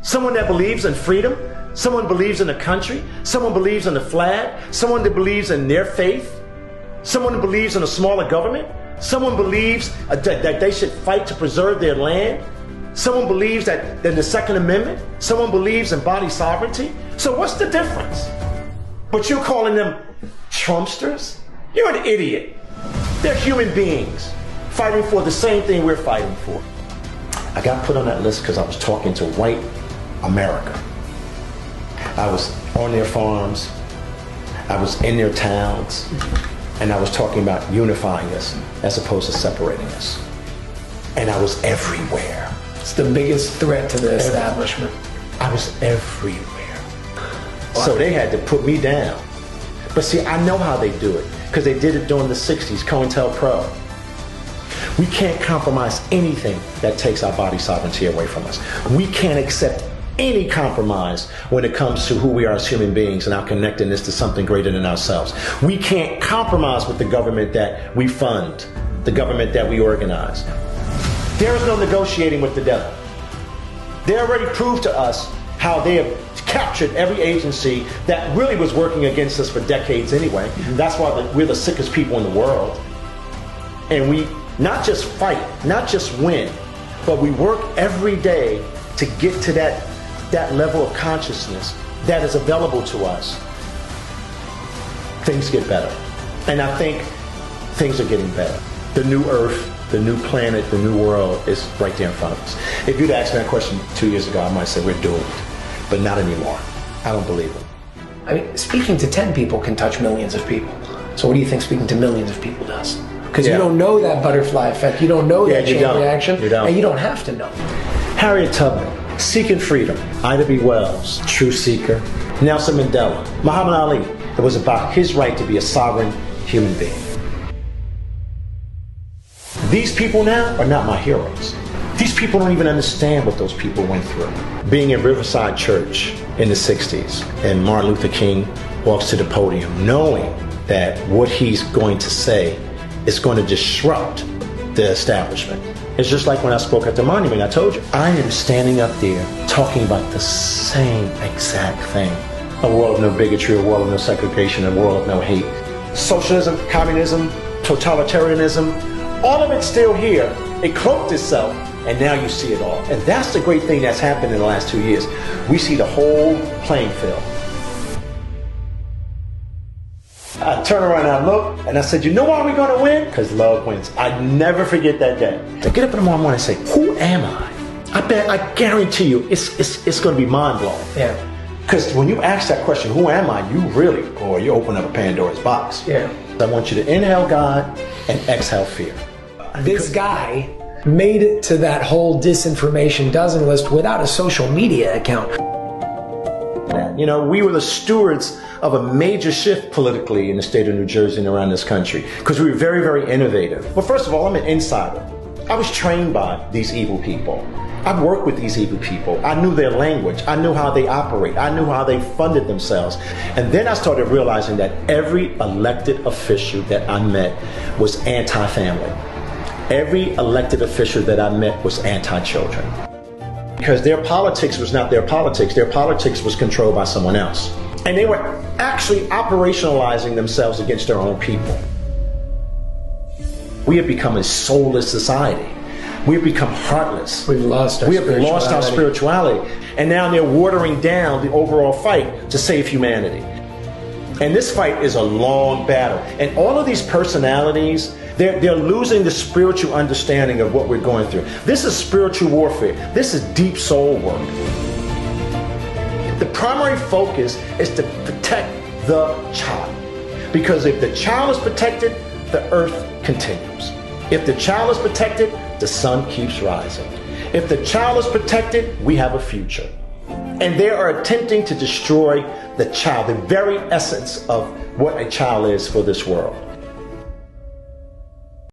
Someone that believes in freedom, someone believes in the country, someone believes in the flag, someone that believes in their faith, someone who believes in a smaller government, someone believes that they should fight to preserve their land, someone believes that in the Second Amendment, someone believes in body sovereignty. So what's the difference? But you're calling them Trumpsters? You're an idiot. They're human beings fighting for the same thing we're fighting for. I got put on that list because I was talking to white America. I was on their farms, I was in their towns, and I was talking about unifying us as opposed to separating us. And I was everywhere. It's the biggest threat to the establishment. I was everywhere. So they had to put me down. But see, I know how they do it, because they did it during the 60s, COINTELPRO. We can't compromise anything that takes our body sovereignty away from us. We can't accept any compromise when it comes to who we are as human beings and our connectedness to something greater than ourselves. We can't compromise with the government that we fund, the government that we organize. There is no negotiating with the devil. They already proved to us how they have captured every agency that really was working against us for decades anyway. That's why we're the sickest people in the world. And we not just fight, not just win, but we work every day to get to that level of consciousness that is available to us. Things get better. And I think things are getting better. The new earth, the new planet, the new world is right there in front of us. If you'd asked me that question 2 years ago, I might say we're doomed, but not anymore. I don't believe it. I mean, speaking to 10 people can touch millions of people. So what do you think speaking to millions of people does? Because you don't know that butterfly effect. You don't know that chain reaction. You don't. And you don't have to know. Harriet Tubman, Seeking Freedom. Ida B. Wells, True Seeker. Nelson Mandela. Muhammad Ali. It was about his right to be a sovereign human being. These people now are not my heroes. These people don't even understand what those people went through. Being in Riverside Church in the 60s, and Martin Luther King walks to the podium knowing that what he's going to say is going to disrupt the establishment. It's just like when I spoke at the monument, I told you, I am standing up there talking about the same exact thing. A world of no bigotry, a world of no segregation, a world of no hate. Socialism, communism, totalitarianism, all of it's still here. It cloaked itself, and now you see it all. And that's the great thing that's happened in the last 2 years. We see the whole playing field. I turn around and I look, and I said, you know why we're going to win? Because love wins. I never forget that day. I get up in the morning and say, who am I? I guarantee you, it's going to be mind-blowing. Yeah. Because when you ask that question, who am I? You really, boy, you open up a Pandora's box. Yeah. I want you to inhale God and exhale fear. This guy made it to that whole disinformation dozen list without a social media account. You know, we were the stewards of a major shift politically in the state of New Jersey and around this country because we were very, very innovative. Well, first of all, I'm an insider. I was trained by these evil people. I've worked with these evil people. I knew their language. I knew how they operate. I knew how they funded themselves. And then I started realizing that every elected official that I met was anti-family. Every elected official that I met was anti-children. Because their politics was not their politics. Their politics was controlled by someone else. And they were actually operationalizing themselves against their own people. We have become a soulless society. We've become heartless. We've lost our spirituality. We have lost our spirituality. And now they're watering down the overall fight to save humanity. And this fight is a long battle. And all of these personalities, they're losing the spiritual understanding of what we're going through. This is spiritual warfare. This is deep soul work. The primary focus is to protect the child. Because if the child is protected, the earth continues. If the child is protected, the sun keeps rising. If the child is protected, we have a future. And they are attempting to destroy the child, the very essence of what a child is for this world.